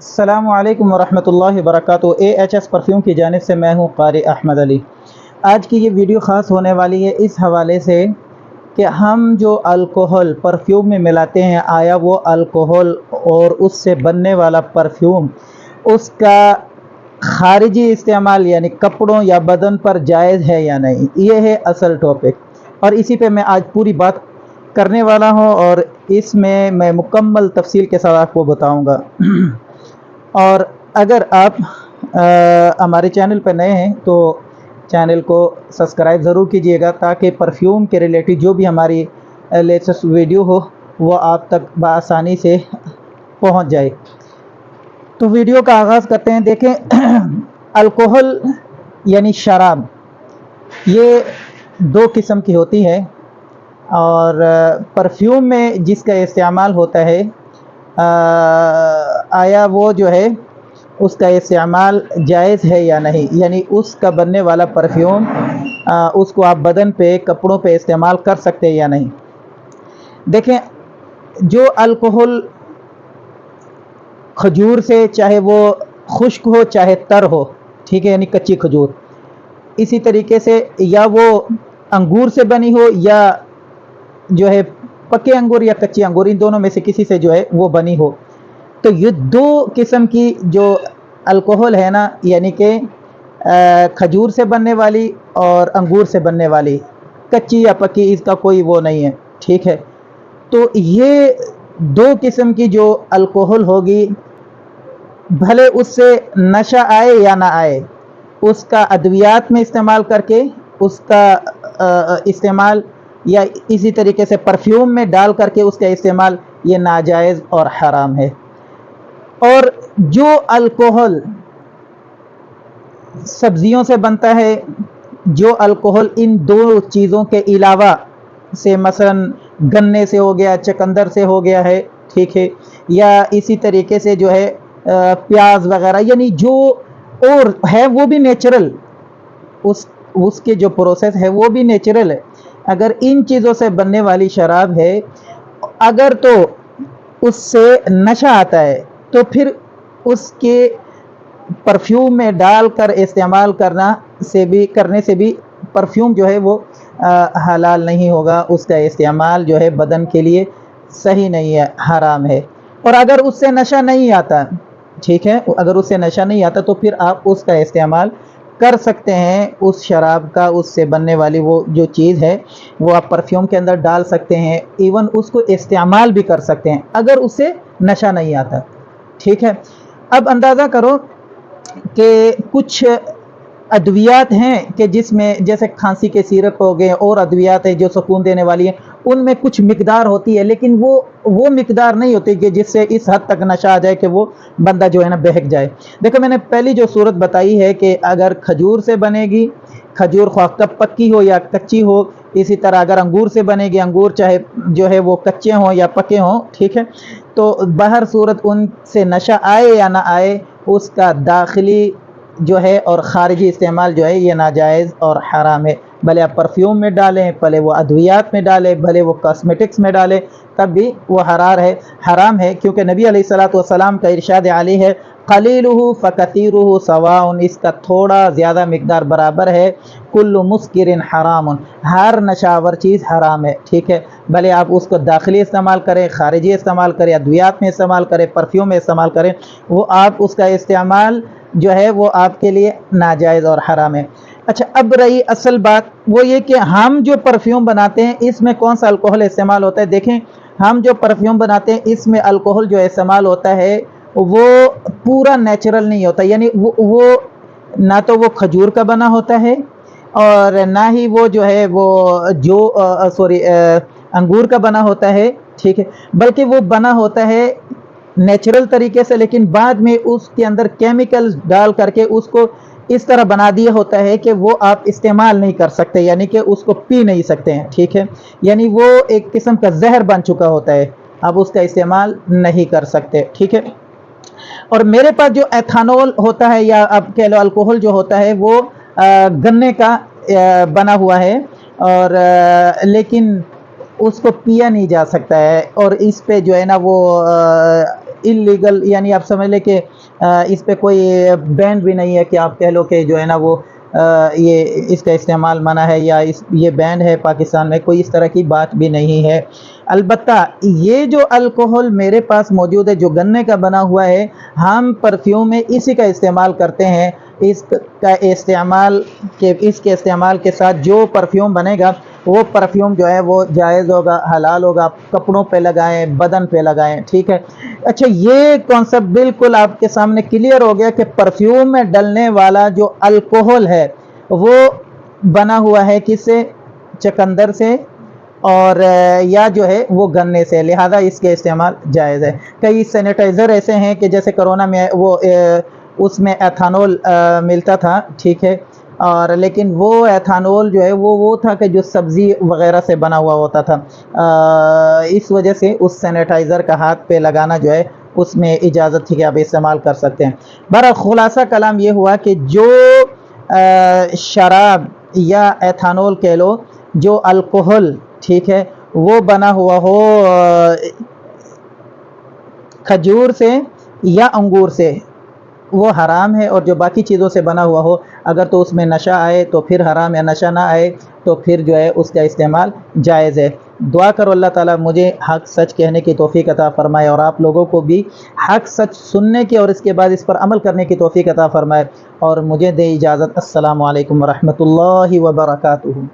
अस्सलामु अलैकुम वरहमतुल्लाहि वबरकातुहू। AHS परफ्यूम की जानिब से मैं हूँ क़ारी अहमद अली। आज की ये वीडियो ख़ास होने वाली है इस हवाले से कि हम जो अल्कोहल परफ्यूम में मिलाते हैं, आया वो अल्कोहल और उससे बनने वाला परफ्यूम उसका ख़ारिजी इस्तेमाल यानी कपड़ों या बदन पर जायज़ है या नहीं। ये है असल टॉपिक और इसी पे मैं आज पूरी बात करने वाला हूँ और इसमें मैं मुकम्मल तफसील के साथ आपको बताऊँगा। और अगर आप हमारे चैनल पर नए हैं तो चैनल को सब्सक्राइब ज़रूर कीजिएगा ताकि परफ्यूम के रिलेटेड जो भी हमारी लेटेस्ट वीडियो हो वो आप तक बआसानी से पहुंच जाए। तो वीडियो का आगाज़ करते हैं। देखें, अल्कोहल यानी शराब ये दो किस्म की होती है और परफ्यूम में जिसका इस्तेमाल होता है आया वो जो है उसका इस्तेमाल जायज़ है या नहीं, यानी उसका बनने वाला परफ्यूम उसको आप बदन पे कपड़ों पे इस्तेमाल कर सकते हैं या नहीं। देखें, जो अल्कोहल खजूर से, चाहे वो खुश्क हो चाहे तर हो, ठीक है, यानी कच्ची खजूर, इसी तरीके से या वो अंगूर से बनी हो या जो है पके अंगूर या कच्चे अंगूर, इन दोनों में से किसी से जो है वो बनी हो, तो ये दो किस्म की जो अल्कोहल है ना, यानी कि खजूर से बनने वाली और अंगूर से बनने वाली, कच्ची या पकी, इसका कोई वो नहीं है, ठीक है। तो ये दो किस्म की जो अल्कोहल होगी, भले उससे नशा आए या ना आए, उसका अद्वियात में इस्तेमाल करके उसका इस्तेमाल या इसी तरीके से परफ्यूम में डाल करके उसका इस्तेमाल, ये नाजायज़ और हराम है। और जो अल्कोहल सब्जियों से बनता है, जो अल्कोहल इन दो चीज़ों के अलावा से, मसलन गन्ने से हो गया, चकंदर से हो गया है, ठीक है, या इसी तरीके से जो है प्याज वगैरह, यानी जो और है वो भी नेचुरल, उसके जो प्रोसेस है वो भी नेचुरल है। अगर इन चीज़ों से बनने वाली शराब है, अगर तो उससे नशा आता है तो फिर उसके परफ्यूम में डालकर इस्तेमाल करने से भी परफ्यूम जो है वो हलाल नहीं होगा, उसका इस्तेमाल जो है बदन के लिए सही नहीं है, हराम है। और अगर उससे नशा नहीं आता, ठीक है, अगर उससे नशा नहीं आता तो फिर आप उसका इस्तेमाल कर सकते हैं, उस शराब का, उससे बनने वाली वो जो चीज़ है वो आप परफ्यूम के अंदर डाल सकते हैं, इवन उसको इस्तेमाल भी कर सकते हैं अगर उससे नशा नहीं आता, ठीक है। अब अंदाज़ा करो कि कुछ अद्वियात हैं कि जिसमें, जैसे खांसी के सिरप हो गए, और अद्वियात है जो सुकून देने वाली है, उनमें कुछ मिकदार होती है, लेकिन वो मिकदार नहीं होती कि जिससे इस हद तक नशा आ जाए कि वो बंदा जो है ना बहक जाए। देखो, मैंने पहली जो सूरत बताई है कि अगर खजूर से बनेगी, खजूर ख्वाह कब पक्की हो या कच्ची हो, इसी तरह अगर अंगूर से बनेगी, अंगूर चाहे जो है वो कच्चे हों या पके हों, ठीक है, तो बहर सूरत उनसे नशा आए या ना आए, उसका दाखिली जो है और ख़ारिजी इस्तेमाल जो है ये नाजायज़ और हराम है। भले आप परफ्यूम में डालें, भले वो अद्वियात में डालें, भले वो कॉस्मेटिक्स में डालें, तब भी वो हराम है, क्योंकि नबी अलैहिस्सलातु वस्सलाम का इरशाद आली है, क़लीलुहु फ़कसीरुहु सवाउन, इसका थोड़ा ज़्यादा मिकदार बराबर है, कुल्लु मुस्किरिन हरामुन, हर नशावर चीज़ हराम है, ठीक है। भले आप उसको दाखिली इस्तेमाल करें, ख़ारिजी इस्तेमाल करें, अद्वियात में इस्तेमाल करें, परफ्यूम में इस्तेमाल करें, वो आप उसका इस्तेमाल जो है वो आपके लिए नाजायज़ और हराम है। अच्छा, अब रही असल बात, वो ये कि हम जो परफ्यूम बनाते हैं इसमें कौन सा अल्कोहल इस्तेमाल होता है। देखें, हम जो परफ्यूम बनाते हैं इसमें अल्कोहल जो इस्तेमाल होता है वो पूरा नेचुरल नहीं होता, यानी वो ना तो वो खजूर का बना होता है और ना ही वो जो है वो अंगूर का बना होता है, ठीक है, बल्कि वो बना होता है नेचुरल तरीके से, लेकिन बाद में उसके अंदर केमिकल्स डाल करके उसको इस तरह बना दिया होता है कि वो आप इस्तेमाल नहीं कर सकते, यानी कि उसको पी नहीं सकते हैं, ठीक है, यानी वो एक किस्म का जहर बन चुका होता है, आप उसका इस्तेमाल नहीं कर सकते, ठीक है। और मेरे पास जो एथानॉल होता है या आप कह लो अल्कोहल जो होता है वो गन्ने का बना हुआ है, और लेकिन उसको पिया नहीं जा सकता है, और इस पे जो है ना वो इलीगल, यानी आप समझ लें कि इस पे कोई बैन भी नहीं है कि आप कह लो कि जो है ना वो ये इसका इस्तेमाल मना है या ये बैन है पाकिस्तान में, कोई इस तरह की बात भी नहीं है। अलबत्ता ये जो अल्कोहल मेरे पास मौजूद है जो गन्ने का बना हुआ है, हम परफ्यूम में इसी का इस्तेमाल करते हैं। इसके इस्तेमाल के साथ जो परफ्यूम बनेगा वो परफ्यूम जो है वो जायज़ होगा, हलाल होगा, कपड़ों पे लगाएं, बदन पे लगाएं, ठीक है। अच्छा, ये कॉन्सेप्ट बिल्कुल आपके सामने क्लियर हो गया कि परफ्यूम में डलने वाला जो अल्कोहल है वो बना हुआ है किससे? चकंदर से, और या जो है वो गन्ने से, लिहाजा इसके इस्तेमाल जायज़ है। कई सैनिटाइज़र ऐसे हैं कि जैसे कोरोना में वो उसमें एथानॉल मिलता था, ठीक है, और लेकिन वो एथानॉल जो है वो था कि जो सब्ज़ी वगैरह से बना हुआ होता था। इस वजह से उस सैनिटाइज़र का हाथ पे लगाना जो है उसमें इजाज़त थी कि आप इस्तेमाल कर सकते हैं। बहरहाल खुलासा कलाम ये हुआ कि जो शराब या एथानॉल कह लो, जो अल्कोहल, ठीक है, वो बना हुआ हो खजूर से या अंगूर से, वो हराम है, और जो बाकी चीज़ों से बना हुआ हो अगर तो उसमें नशा आए तो फिर हराम, या नशा ना आए तो फिर जो है उसका इस्तेमाल जायज़ है। दुआ करो अल्लाह ताला मुझे हक़ सच कहने की तौफ़ीक़ अता फ़रमाए और आप लोगों को भी हक़ सच सुनने की और इसके बाद इस पर अमल करने की तौफ़ीक़ अता फ़रमाए, और मुझे दे इजाज़त। अस्सलामु अलैकुम व रहमतुल्लाहि व बरकातुहू।